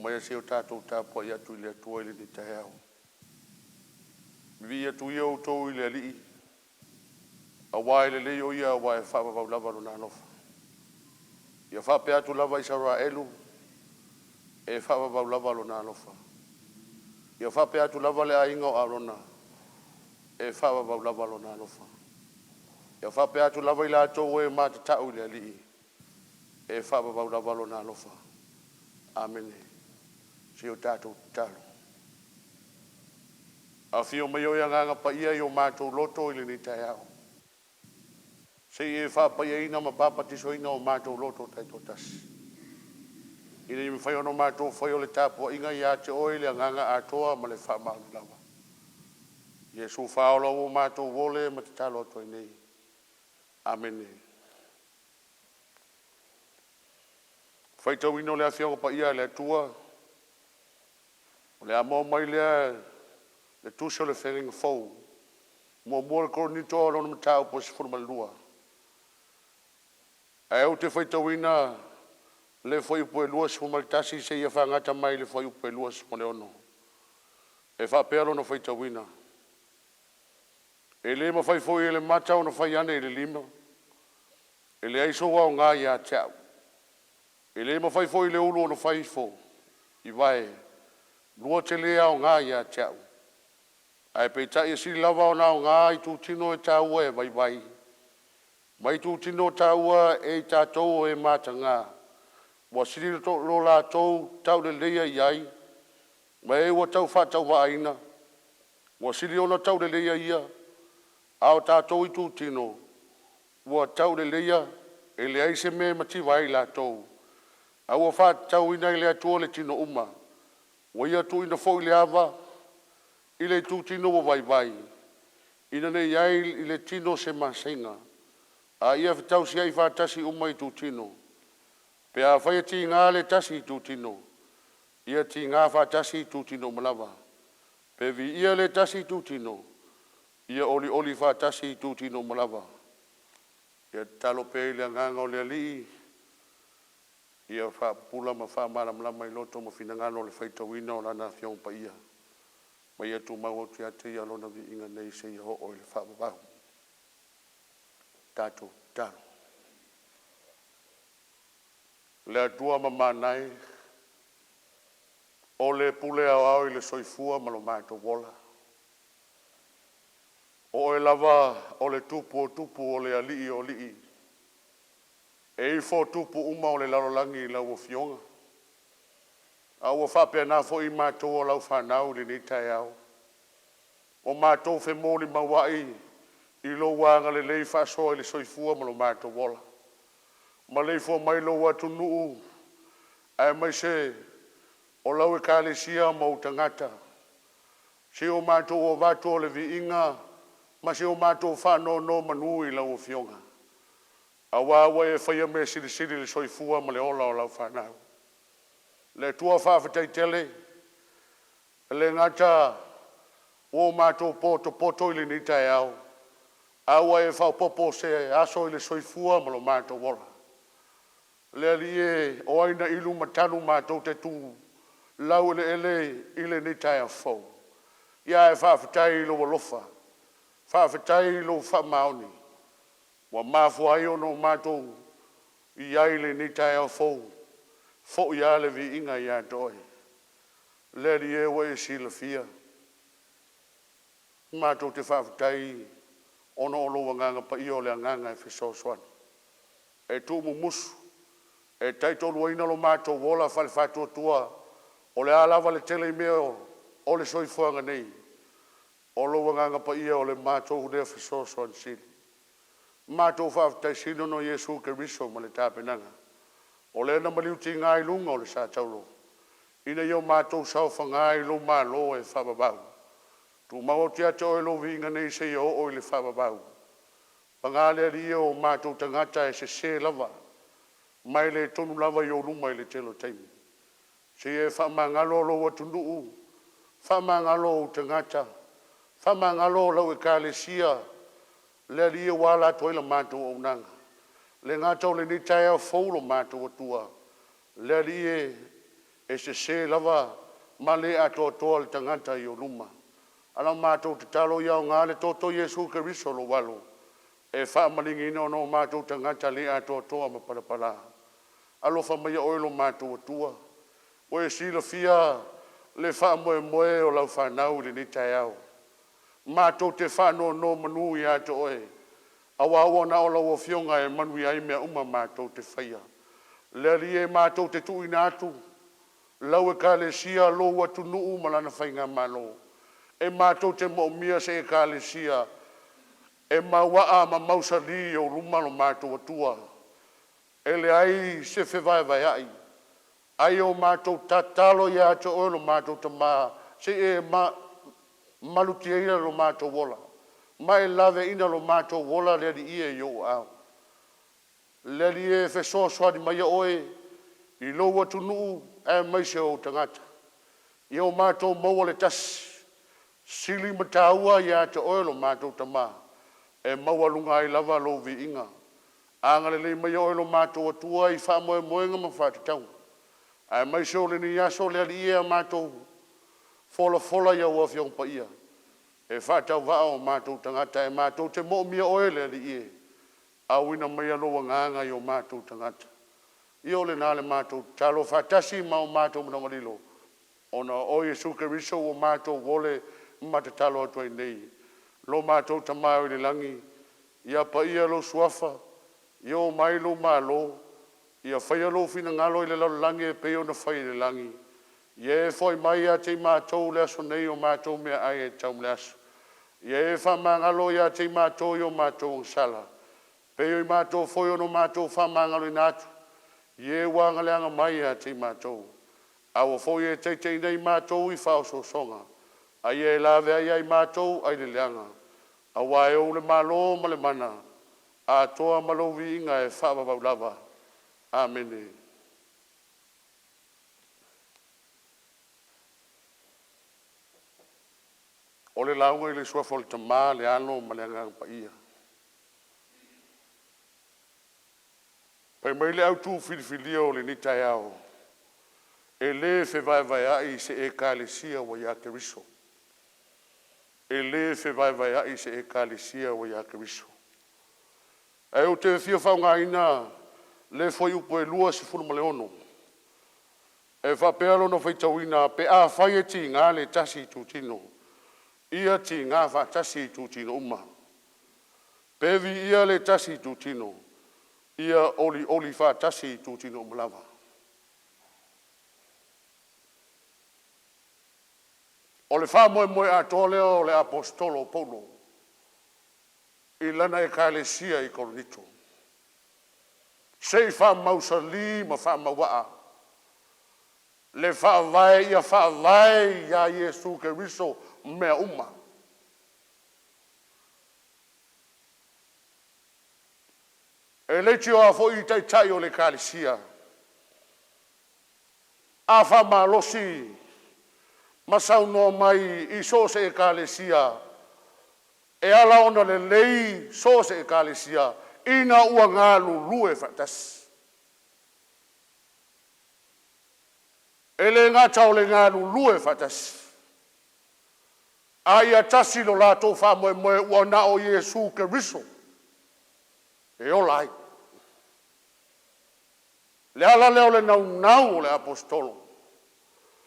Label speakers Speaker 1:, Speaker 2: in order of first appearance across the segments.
Speaker 1: mai se o tātou tāpua ia tu le tua ile ni Taeao. Via tu ia o tō ile li. A wai le leo ia wai whapapau lava lo nanofa. Ia whape atu lava i sara elu. E whapapau lava lo nanofa. Ia whape atu lava le ainga o arona. E whapapau lava lo nanofa. Ia whape atu lava i la tō e mata tau ile li. E whapapau lava lo nanofa. Amen. Si o tātou talo. A fio mai o nganga pa ia i o mātou loto ili ni Taeao. Se e whapa ia ina ma papatiso ina o mātou loto taito tasi. Ina i mi whai ono mātou whai o le tāpua inga i ate oile a nganga atoa ma le whamau lawa. Iesu whaola o mātou wole ma te talo atoi nei. Amen. Whai tau ino lea whionga pa ia lea tua. O lea mō mai lea le tuso le whenginga fau. Mua mua le koronito o lona matau po si whuruma lua. E au te whai tau ina le whai upo e lua si whuruma le tasi se ia whangata mai le whai upo e lua si mo le ono. E whapea lona whai tau ina. E le ma whai fwoi e le matau na whai ane e le lima. E le aiso wao ngā ia teau. E le ma whai fwoi le ulu o na whai fo. I vai. Lua te lea o ngā ia teau. Ai pe ta e si lava o nao ngā i tu tino e tāua e vai vai. Mai tu tino tāua e tātou e mata ngā. Wa siri lo la tau tau le leia iai. Mai e wa tau whatau wa aina. Wa siri o na tau le leia ia. Ao tātou i tu tino. Wa tau le leia e le aise me mati vai la tau. A wa whatau ina i le atua le tino uma. Wa ia tu ina fo i le ava. I le tu tino wa vai vai. Ina ne iai i le tino se masenga. A ia whatau si ai whatasi uma i tu tino. Pe a whai ti ngā le tasi i tu tino. Ia ti ngā whatasi i tu tino malawa. Pe vi ia le tasi i tu tino. Ia oli oli whatasi i tu tino malawa. Ia talo pe i le nganga o le alii. Ia whapula ma whamara malama i loto ma whinangano le whaitawina o lana whiong pa ia. Ma ia tu mau tu ia te ia lona vi inga nei se ia ho o le whapapahu. Tātou taro. Le atua ma manai. O le pule au au i le soifua ma lo mātou wola. O e lava o le tupu o le alii o lii. E i fo tupu uma o le lalolangi i lau o fionga. A ua whapea nā fo i mātou o lau whanau li ni Taeao. O mātou whe mōni mawai i lo wanga le lei whasoa i le soifua ma lo mātou wola. Ma lei fo mai lo watu nuu. Ai mai se o lau Ekalesia ma utangata. Se o mātou o watu o le vi inga. Ma se o mātou whano no manu i lau o fionga. A wawa e whaia me siri le soifua ma le ola o lau whanau. Le tua whawhatai tele. Le ngata o mātou poto i le ni Taeao. Awa e whaupopo se aso i le soifua ma lo mātou wola. Le alie o aina ilu matanu mātou te tū. Lau le ele i le ni Taeao fau. Ia e whawhatai lo walofa. Whawhatai lo whamaoni. Wa mafu ai ono mātou i ai le ni Taeao fau. Fo i ale vi inga i atoi. Le alie wa e silafia. Mātou te whawhatai ono o loa nganga pa i o le nganga e whisoswan. E tū mu musu. E taitolu aina lo mātou wola whale whatua tua. O le alawa le tele meo o le soifuanga nei. O loa nganga pa i o le mātou hudea whisoswan sili. Mātou whawhatai sino no Yesu ke riso ma le tāpenanga. O le na maliuti ngai lunga o le sātaulo. Ina i o mātou sauwha ngai lo mā lo e whababau. Tu mau te ate o lo vinga nei se o o le whababau. Pangale ria o mātou tangata e se lava. Mai le tonu lava i o luma i le telo taimi. Se e whamangalo lo watu nuu. Whamangalo o tangata. Whamangalo lau Ekalesia. Le ria wala toila mātou o nanga. Le ngata o le ni Taeao faulo mātou atua. Le ria e se lava ma le atoatoa le tagata i o luma ala matou tatalo iaoga le toto iesu keriso lo walo e faamaligina ona o matou tagata le atoatoa ma palapala alofa mai oe lo matou atua ua e silafia le faamoemoe o lau fanau lenei taeao matou te faanono manu iā te oe auaua na o lau afioga e manui ai mea uma matou te faia le alie matou te tuuina atu lau ekalesia lou atunuu ma lana faiga malo e matou te moʻomia se ekalesia e mauaa ma mausali o luma lo matou atua e leai se fevaevaeaʻi ai o matou tatalo iā te oe lo matou tamā se e malutiaina lo matou ola ma e laveina lo matou ola le aliʻia i ou au le alie fesoasoani mai oe i lou atunuu e maise o tagata i o matou maua le tasi sili mataua iā te oe lo matou tamā e maualuga ai lava lou viiga agalelei mai oe lo matou atua i faamoemoega ma faatatau ae maise o lenei aso le aliʻia matou folafola ia ua afioga paia e faatauvaa o matou tagata e matou te moʻomia oe le aliʻie auina mai alou agaga i o matou tagata ia o lenā le matou talo faatasi ma o matou managalilo ona o iesu keriso ua matou ole matatalo atu ai nei lo matou tamā o i le lagi ia paia lou suafa ia o mai lou mālō ia faia lou finagalo i le lalolagi e pei ona fai i le lagi ia e foi mai iā tei matou le aso nei o matou mea ai e tau le aso ia e faamagalo iā tei matou i o matou agasala pei o i matou foi ona matou faamagalo ina atu ia e ua agaleaga mai iā tei matou aua foi e teitei nei matou i faaosoosoga aia e laveai ai matou ai le leaga auā e ou le mālō ma le mana atoa ma lou viiga e faavavau lava amene o le lauga i le suafa o le tamā le alo ma le agaga paia pai mai le autū filifilia o lenei taeao e lē fevaevaeaʻi se ekalesia ua iā keriso e lē fevaevaeaʻi se ekalesia ua iā keriso e o te fia faaogāina le foi upu e 2.16 e faapea lona faitauina pe a fai e tigā le tasi i tutino ia tigā faatasi i tutino uma pe viia le tasi i tutino ia olioli faatasi i tutino uma lava o le faamoemoe atoa lea o le apostolo paulo i lana ekalesia i koronito sei faamausali ma faamauaa le faavae ia faavae iā iesu keriso mea uma e leiti o a foʻi i taitai o le ekalesia a faamalosi ma saunoa mai i so se ekalesia e ala ona lelei so se ekalesia ina ua galulue faatasi e le gata o le galulue faatasi aia tasi lo latou faamoemoe ua na o iesu keriso e ola ai le ala lea o le naunau o le apostolo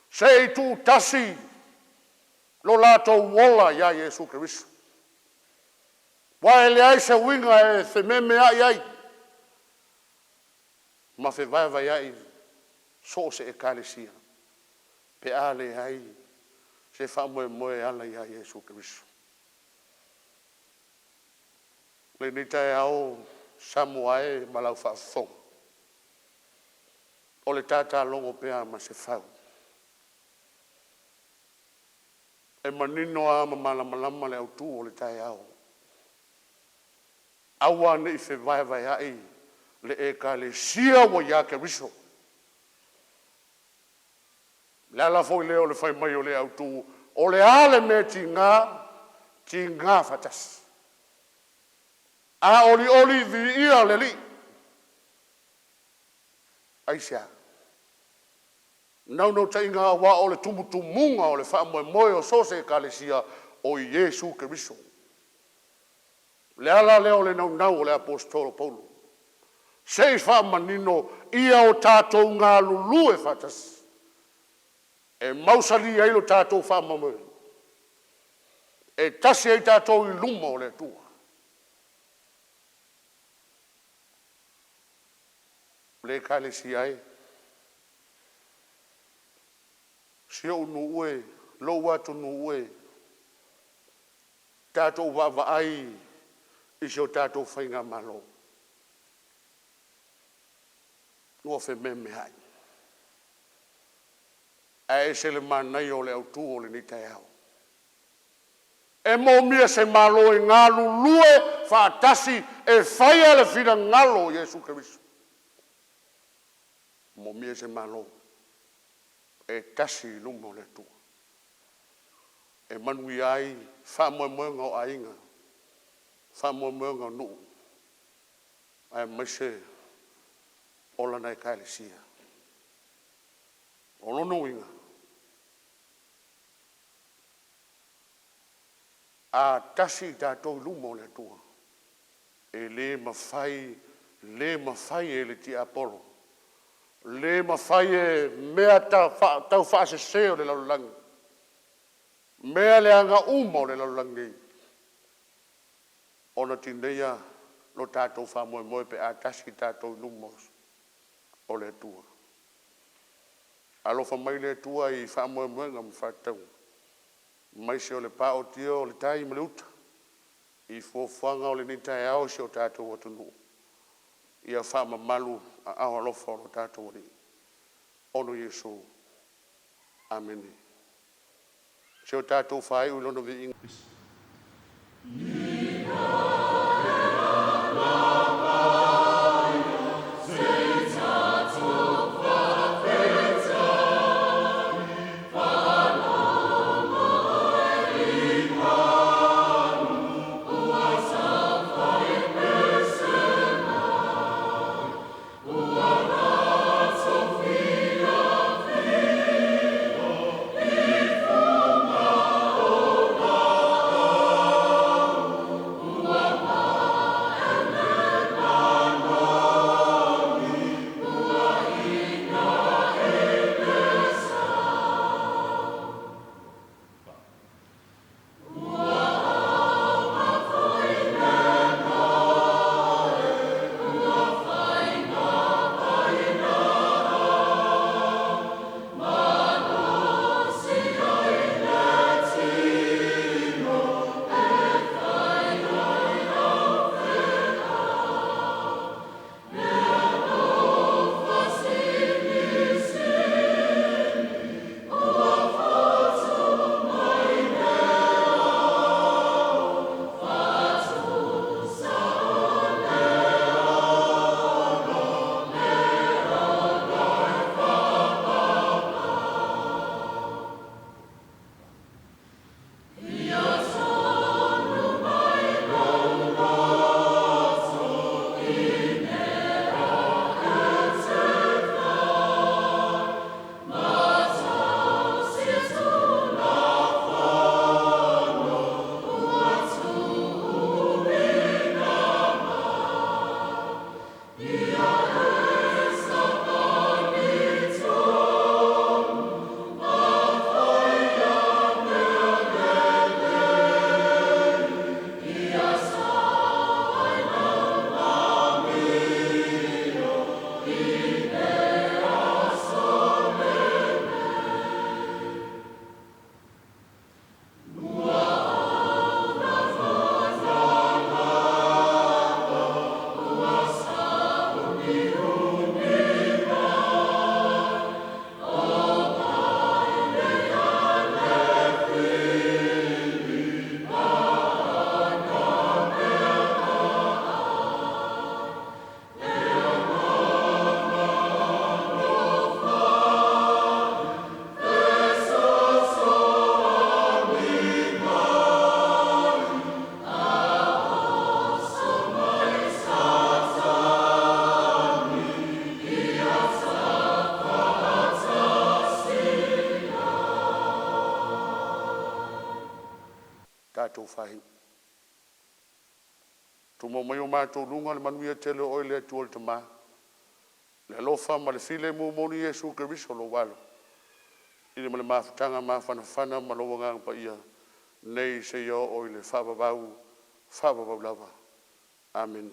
Speaker 1: se i tuutasi lo latou ola iā iesu keriso ua e leai se uiga e fememeaʻi ai ma fevaevaeaʻi so o se ekalesia pe a leai se faamoemoe ala iā iesu keriso lenei taeao samoae ma lau faafofoga o le tatalogo pea ma se fau e manino a ma malamalama le autū o le taeao aua neʻi fevaevaeaʻi le ekalesia ua iā keriso le ala foʻi lea o le fai mai o le autū o le a le mea tigā faatasi a olioli viia le lii aisia Nau ta inga wa o le tumutumunga o le wha moe o so se ekalesia o Iesu Keriso. Le ala leo le nau o le apostolo Paulo. Sei wha manino ia o tātou ngā lulu e whatas. E mausali ai lo tātou wha mamoe. E tasi ai tātou I luma o le tua. Le ekalesia e. Si o nu ue, lo watu nu ue. Tātou wawa ai, isi o tātou whainga malo. Nua whe me hai. A e se le manai o le au tu o le ni Taeao. E mo mia se malo e ngā lulue, whaatasi e whaia le whina ngalo Iesu Keriso. Mo mia se malo. E tasi lumo le tua. E manui ai, wha moe o ainga, wha moe o nuu. Ai maise, ola na ekalesia. Olono inga. A tasi tātou lumo le tua. E le mawhai e le ti Apollo. Le mawhai e mea tau whaase seo le lalulangi. Mea le anga umo le lalulangi. Ona tindeia lo tātou wha moe pe a tasi tātou lumos o le tua. Alofa mai le tua I wha moe ngam whatau. Mai se o le pā o tio o le tai ma le uta. I fuafanga o le ni Taeao se o tātou atunu. Ia wha mamalu a awa lofa o tātou ni. Ono Iesu. Amen. Se o tātou whai ulono vi inga. mātou whahi. Tu mo mai o mātou lunga le manuia tele o le atu o le tamā. Le alofa ma le file mu moni Yesu Keriso lo walo. Ile ma le mafutanga mafana ma lo wanga pa ia. Nei se yo o le whababau lava. Amen.